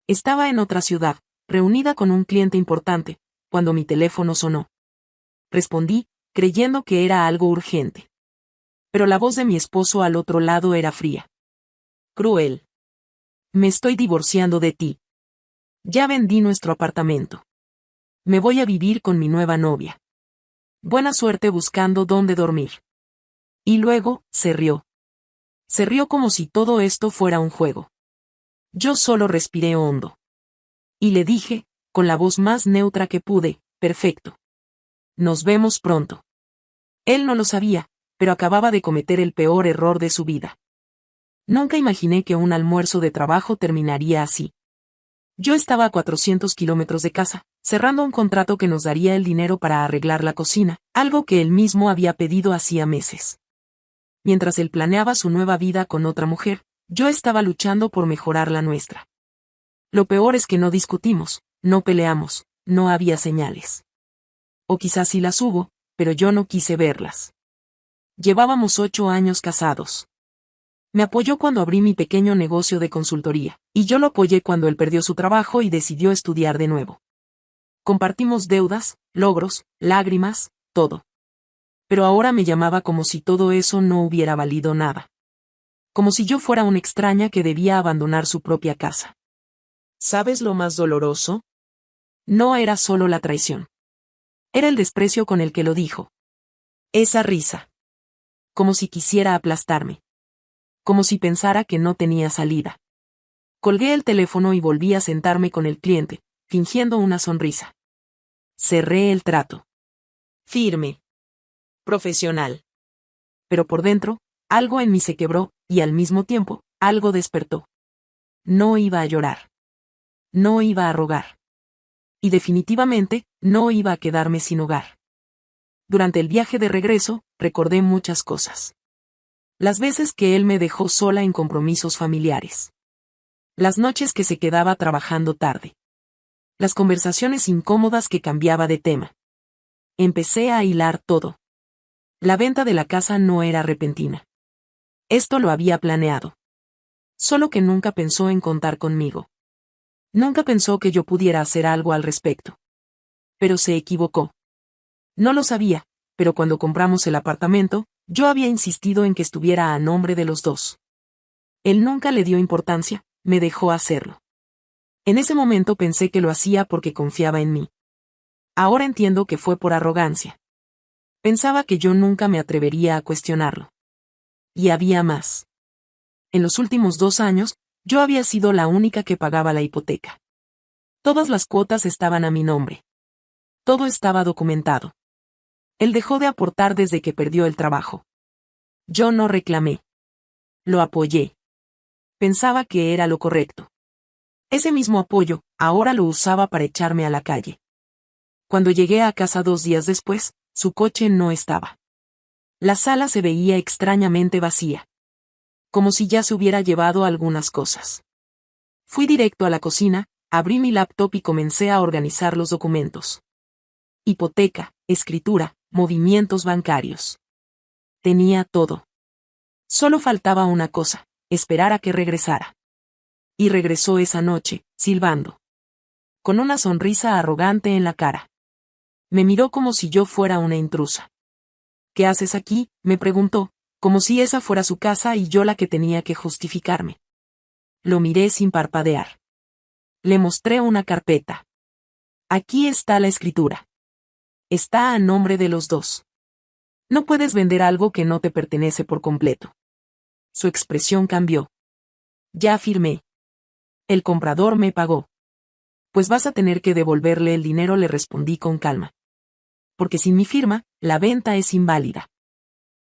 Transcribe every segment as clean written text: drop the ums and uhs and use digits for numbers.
Estaba en otra ciudad, reunida con un cliente importante, cuando mi teléfono sonó. Respondí, creyendo que era algo urgente. Pero la voz de mi esposo al otro lado era fría. Cruel. Me estoy divorciando de ti. Ya vendí nuestro apartamento. Me voy a vivir con mi nueva novia. Buena suerte buscando dónde dormir. Y luego, se rió. Se rió como si todo esto fuera un juego. Yo solo respiré hondo. Y le dije, con la voz más neutra que pude, perfecto. Nos vemos pronto. Él no lo sabía, pero acababa de cometer el peor error de su vida. Nunca imaginé que un almuerzo de trabajo terminaría así. Yo estaba a 400 kilómetros de casa, cerrando un contrato que nos daría el dinero para arreglar la cocina, algo que él mismo había pedido hacía meses. Mientras él planeaba su nueva vida con otra mujer, yo estaba luchando por mejorar la nuestra. Lo peor es que no discutimos, no peleamos, no había señales. O quizás sí las hubo, pero yo no quise verlas. Llevábamos 8 años casados. Me apoyó cuando abrí mi pequeño negocio de consultoría, y yo lo apoyé cuando él perdió su trabajo y decidió estudiar de nuevo. Compartimos deudas, logros, lágrimas, todo. Pero ahora me llamaba como si todo eso no hubiera valido nada. Como si yo fuera una extraña que debía abandonar su propia casa. ¿Sabes lo más doloroso? No era solo la traición. Era el desprecio con el que lo dijo. Esa risa. Como si quisiera aplastarme. Como si pensara que no tenía salida. Colgué el teléfono y volví a sentarme con el cliente, fingiendo una sonrisa. Cerré el trato. Firme. Profesional. Pero por dentro, algo en mí se quebró, y al mismo tiempo, algo despertó. No iba a llorar. No iba a rogar. Y definitivamente, no iba a quedarme sin hogar. Durante el viaje de regreso, recordé muchas cosas. Las veces que él me dejó sola en compromisos familiares. Las noches que se quedaba trabajando tarde. Las conversaciones incómodas que cambiaba de tema. Empecé a hilar todo. La venta de la casa no era repentina. Esto lo había planeado. Solo que nunca pensó en contar conmigo. Nunca pensó que yo pudiera hacer algo al respecto. Pero se equivocó. No lo sabía, pero cuando compramos el apartamento, yo había insistido en que estuviera a nombre de los dos. Él nunca le dio importancia, me dejó hacerlo. En ese momento pensé que lo hacía porque confiaba en mí. Ahora entiendo que fue por arrogancia. Pensaba que yo nunca me atrevería a cuestionarlo. Y había más. En los últimos 2 años, yo había sido la única que pagaba la hipoteca. Todas las cuotas estaban a mi nombre. Todo estaba documentado. Él dejó de aportar desde que perdió el trabajo. Yo no reclamé. Lo apoyé. Pensaba que era lo correcto. Ese mismo apoyo, ahora lo usaba para echarme a la calle. Cuando llegué a casa 2 días después, su coche no estaba. La sala se veía extrañamente vacía. Como si ya se hubiera llevado algunas cosas. Fui directo a la cocina, abrí mi laptop y comencé a organizar los documentos. Hipoteca, escritura, movimientos bancarios. Tenía todo. Solo faltaba una cosa, esperar a que regresara. Y regresó esa noche, silbando. Con una sonrisa arrogante en la cara. Me miró como si yo fuera una intrusa. ¿Qué haces aquí?, me preguntó, como si esa fuera su casa y yo la que tenía que justificarme. Lo miré sin parpadear. Le mostré una carpeta. Aquí está la escritura. Está a nombre de los dos. No puedes vender algo que no te pertenece por completo. Su expresión cambió. Ya firmé. El comprador me pagó. Pues vas a tener que devolverle el dinero, le respondí con calma. Porque sin mi firma, la venta es inválida.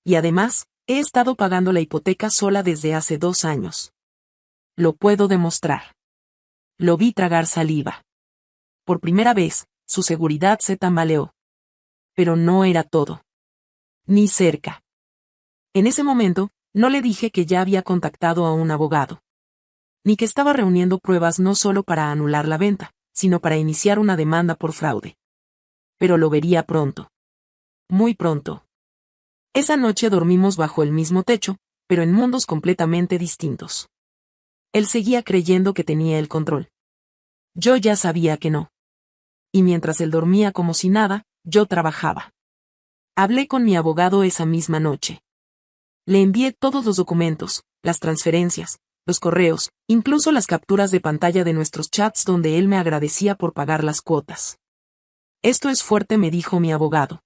Y además, he estado pagando la hipoteca sola desde hace 2 años. Lo puedo demostrar. Lo vi tragar saliva. Por primera vez, su seguridad se tambaleó. Pero no era todo. Ni cerca. En ese momento, no le dije que ya había contactado a un abogado. Ni que estaba reuniendo pruebas no solo para anular la venta, sino para iniciar una demanda por fraude. Pero lo vería pronto. Muy pronto. Esa noche dormimos bajo el mismo techo, pero en mundos completamente distintos. Él seguía creyendo que tenía el control. Yo ya sabía que no. Y mientras él dormía como si nada, yo trabajaba. Hablé con mi abogado esa misma noche. Le envié todos los documentos, las transferencias, los correos, incluso las capturas de pantalla de nuestros chats donde él me agradecía por pagar las cuotas. Esto es fuerte, me dijo mi abogado.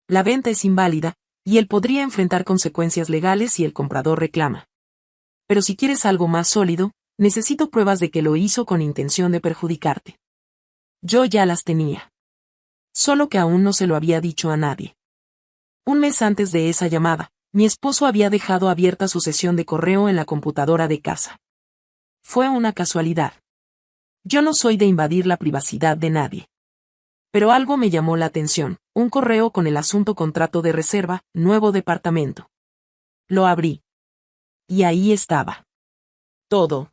La venta es inválida, y él podría enfrentar consecuencias legales si el comprador reclama. Pero si quieres algo más sólido, necesito pruebas de que lo hizo con intención de perjudicarte. Yo ya las tenía. Solo que aún no se lo había dicho a nadie. Un mes antes de esa llamada, mi esposo había dejado abierta su sesión de correo en la computadora de casa. Fue una casualidad. Yo no soy de invadir la privacidad de nadie. Pero algo me llamó la atención, un correo con el asunto contrato de reserva, nuevo departamento. Lo abrí. Y ahí estaba. Todo.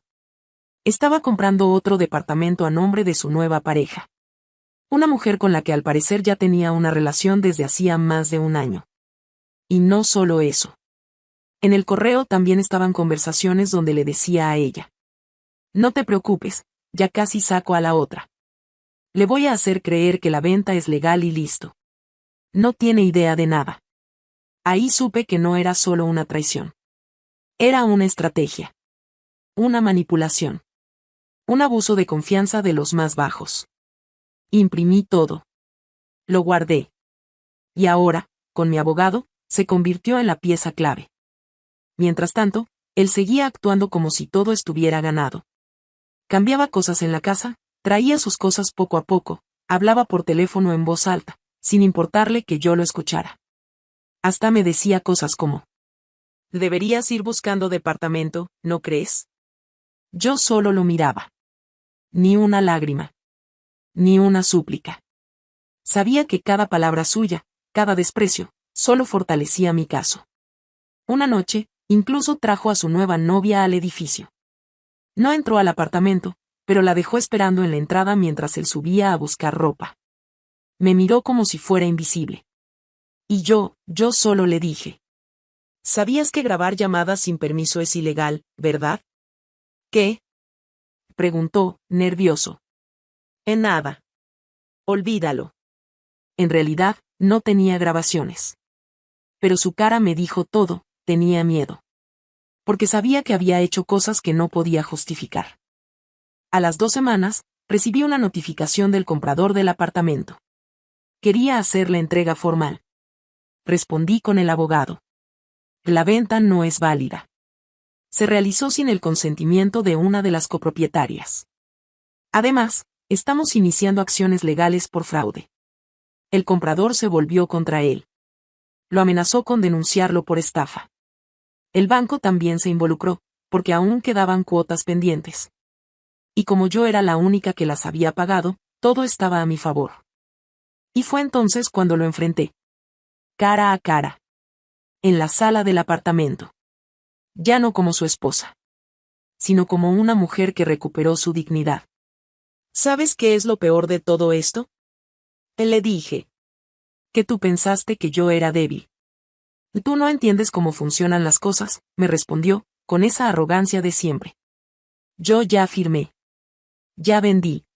Estaba comprando otro departamento a nombre de su nueva pareja. Una mujer con la que al parecer ya tenía una relación desde hacía más de un año. Y no solo eso. En el correo también estaban conversaciones donde le decía a ella: no te preocupes, ya casi saco a la otra. Le voy a hacer creer que la venta es legal y listo. No tiene idea de nada. Ahí supe que no era solo una traición. Era una estrategia. Una manipulación. Un abuso de confianza de los más bajos. Imprimí todo. Lo guardé. Y ahora, con mi abogado, se convirtió en la pieza clave. Mientras tanto, él seguía actuando como si todo estuviera ganado. Cambiaba cosas en la casa, traía sus cosas poco a poco, hablaba por teléfono en voz alta, sin importarle que yo lo escuchara. Hasta me decía cosas como: deberías ir buscando departamento, ¿no crees? Yo solo lo miraba. Ni una lágrima. Ni una súplica. Sabía que cada palabra suya, cada desprecio, solo fortalecía mi caso. Una noche, incluso trajo a su nueva novia al edificio. No entró al apartamento, pero la dejó esperando en la entrada mientras él subía a buscar ropa. Me miró como si fuera invisible. Y yo solo le dije: ¿sabías que grabar llamadas sin permiso es ilegal, verdad? ¿Qué? Preguntó, nervioso. En nada. Olvídalo. En realidad, no tenía grabaciones. Pero su cara me dijo todo, tenía miedo. Porque sabía que había hecho cosas que no podía justificar. A las 2 semanas, recibí una notificación del comprador del apartamento. Quería hacer la entrega formal. Respondí con el abogado. La venta no es válida. Se realizó sin el consentimiento de una de las copropietarias. Además, estamos iniciando acciones legales por fraude. El comprador se volvió contra él. Lo amenazó con denunciarlo por estafa. El banco también se involucró, porque aún quedaban cuotas pendientes. Y como yo era la única que las había pagado, todo estaba a mi favor. Y fue entonces cuando lo enfrenté. Cara a cara. En la sala del apartamento. Ya no como su esposa. Sino como una mujer que recuperó su dignidad. ¿Sabes qué es lo peor de todo esto? Le dije. Que tú pensaste que yo era débil. Tú no entiendes cómo funcionan las cosas, me respondió, con esa arrogancia de siempre. Yo ya firmé. Ya vendí.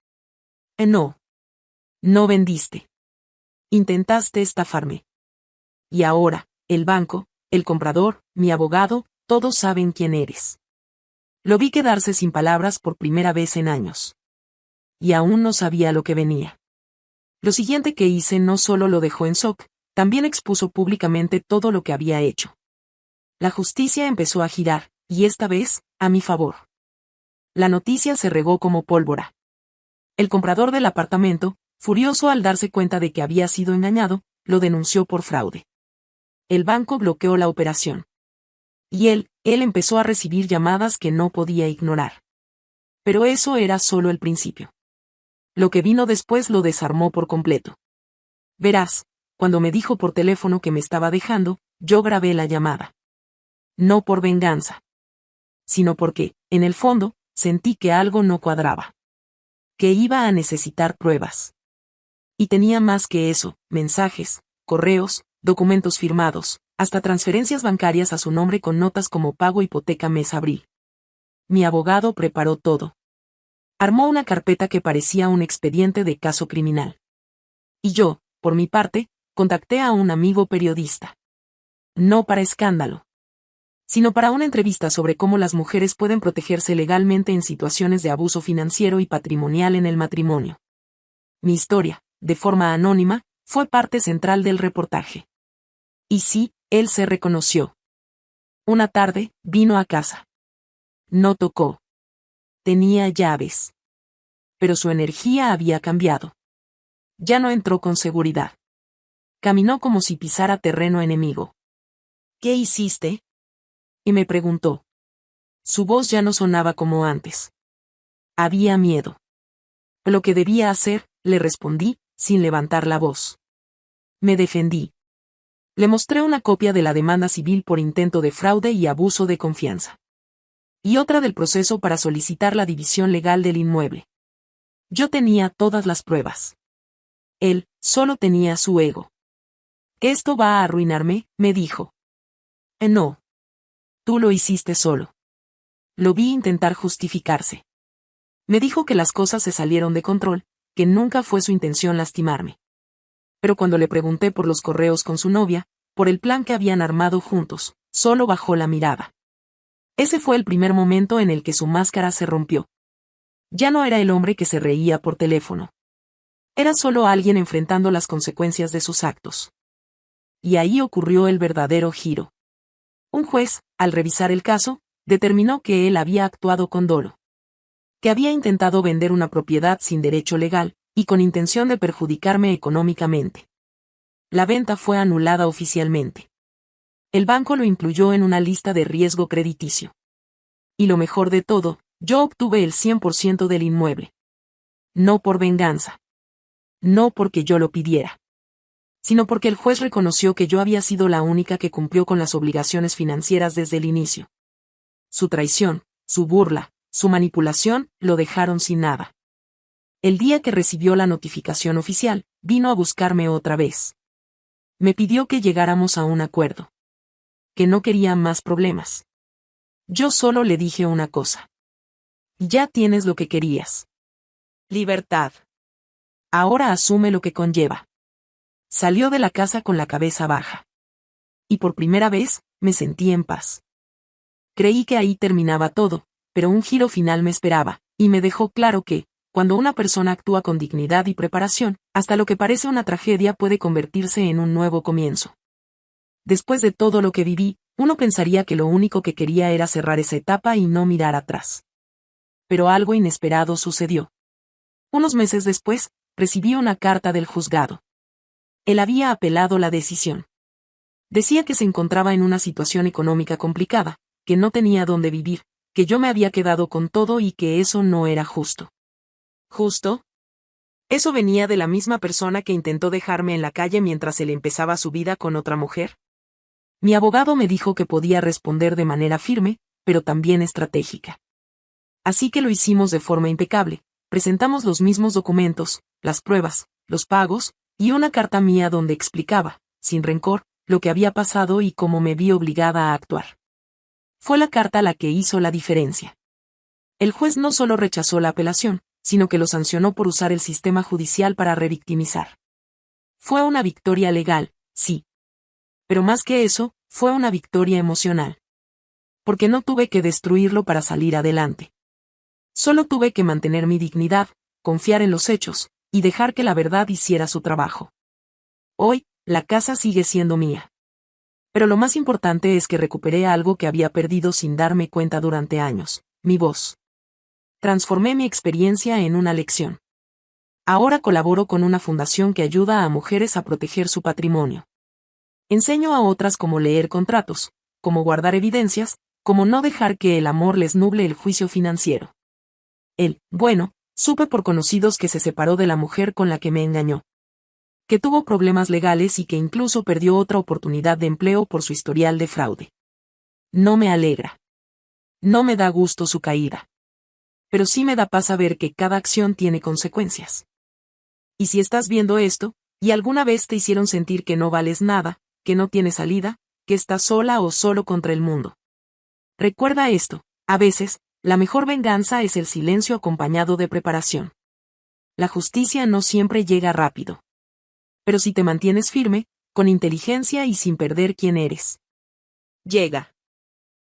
No. No vendiste. Intentaste estafarme. Y ahora, el banco, el comprador, mi abogado, todos saben quién eres. Lo vi quedarse sin palabras por primera vez en años. Y aún no sabía lo que venía. Lo siguiente que hice no solo lo dejó en shock, también expuso públicamente todo lo que había hecho. La justicia empezó a girar, y esta vez, a mi favor. La noticia se regó como pólvora. El comprador del apartamento, furioso al darse cuenta de que había sido engañado, lo denunció por fraude. El banco bloqueó la operación. Y él empezó a recibir llamadas que no podía ignorar. Pero eso era solo el principio. Lo que vino después lo desarmó por completo. Verás, cuando me dijo por teléfono que me estaba dejando, yo grabé la llamada. No por venganza. Sino porque, en el fondo, sentí que algo no cuadraba. Que iba a necesitar pruebas. Y tenía más que eso, mensajes, correos, documentos firmados, hasta transferencias bancarias a su nombre con notas como pago hipoteca mes abril. Mi abogado preparó todo. Armó una carpeta que parecía un expediente de caso criminal. Y yo, por mi parte, contacté a un amigo periodista. No para escándalo, sino para una entrevista sobre cómo las mujeres pueden protegerse legalmente en situaciones de abuso financiero y patrimonial en el matrimonio. Mi historia, de forma anónima, fue parte central del reportaje. Y sí, él se reconoció. Una tarde, vino a casa. No tocó. Tenía llaves. Pero su energía había cambiado. Ya no entró con seguridad. Caminó como si pisara terreno enemigo. ¿Qué hiciste? Y me preguntó. Su voz ya no sonaba como antes. Había miedo. Lo que debía hacer, le respondí, sin levantar la voz. Me defendí. Le mostré una copia de la demanda civil por intento de fraude y abuso de confianza. Y otra del proceso para solicitar la división legal del inmueble. Yo tenía todas las pruebas. Él, solo tenía su ego. ¿Que esto va a arruinarme?, me dijo. No. Tú lo hiciste solo. Lo vi intentar justificarse. Me dijo que las cosas se salieron de control, que nunca fue su intención lastimarme. Pero cuando le pregunté por los correos con su novia, por el plan que habían armado juntos, solo bajó la mirada. Ese fue el primer momento en el que su máscara se rompió. Ya no era el hombre que se reía por teléfono. Era solo alguien enfrentando las consecuencias de sus actos. Y ahí ocurrió el verdadero giro. Un juez, al revisar el caso, determinó que él había actuado con dolo. Que había intentado vender una propiedad sin derecho legal, y con intención de perjudicarme económicamente. La venta fue anulada oficialmente. El banco lo incluyó en una lista de riesgo crediticio. Y lo mejor de todo, yo obtuve el 100% del inmueble. No por venganza. No porque yo lo pidiera. Sino porque el juez reconoció que yo había sido la única que cumplió con las obligaciones financieras desde el inicio. Su traición, su burla, su manipulación, lo dejaron sin nada. El día que recibió la notificación oficial, vino a buscarme otra vez. Me pidió que llegáramos a un acuerdo. Que no quería más problemas. Yo solo le dije una cosa. Ya tienes lo que querías. Libertad. Ahora asume lo que conlleva. Salió de la casa con la cabeza baja. Y por primera vez, me sentí en paz. Creí que ahí terminaba todo, pero un giro final me esperaba, y me dejó claro que, cuando una persona actúa con dignidad y preparación, hasta lo que parece una tragedia puede convertirse en un nuevo comienzo. Después de todo lo que viví, uno pensaría que lo único que quería era cerrar esa etapa y no mirar atrás. Pero algo inesperado sucedió. Unos meses después, recibí una carta del juzgado. Él había apelado la decisión. Decía que se encontraba en una situación económica complicada, que no tenía dónde vivir, que yo me había quedado con todo y que eso no era justo. ¿Justo? ¿Eso venía de la misma persona que intentó dejarme en la calle mientras él empezaba su vida con otra mujer? Mi abogado me dijo que podía responder de manera firme, pero también estratégica. Así que lo hicimos de forma impecable, presentamos los mismos documentos, las pruebas, los pagos, y una carta mía donde explicaba, sin rencor, lo que había pasado y cómo me vi obligada a actuar. Fue la carta la que hizo la diferencia. El juez no solo rechazó la apelación, sino que lo sancionó por usar el sistema judicial para revictimizar. Fue una victoria legal, sí. Pero más que eso, fue una victoria emocional. Porque no tuve que destruirlo para salir adelante. Solo tuve que mantener mi dignidad, confiar en los hechos, y dejar que la verdad hiciera su trabajo. Hoy, la casa sigue siendo mía. Pero lo más importante es que recuperé algo que había perdido sin darme cuenta durante años, mi voz. Transformé mi experiencia en una lección. Ahora colaboro con una fundación que ayuda a mujeres a proteger su patrimonio. Enseño a otras cómo leer contratos, cómo guardar evidencias, cómo no dejar que el amor les nuble el juicio financiero. Supe por conocidos que se separó de la mujer con la que me engañó. Que tuvo problemas legales y que incluso perdió otra oportunidad de empleo por su historial de fraude. No me alegra. No me da gusto su caída. Pero sí me da paz saber que cada acción tiene consecuencias. Y si estás viendo esto, y alguna vez te hicieron sentir que no vales nada, que no tienes salida, que estás sola o solo contra el mundo. Recuerda esto, a veces, La mejor venganza es el silencio acompañado de preparación. La justicia no siempre llega rápido. Pero si te mantienes firme, con inteligencia y sin perder quién eres, llega.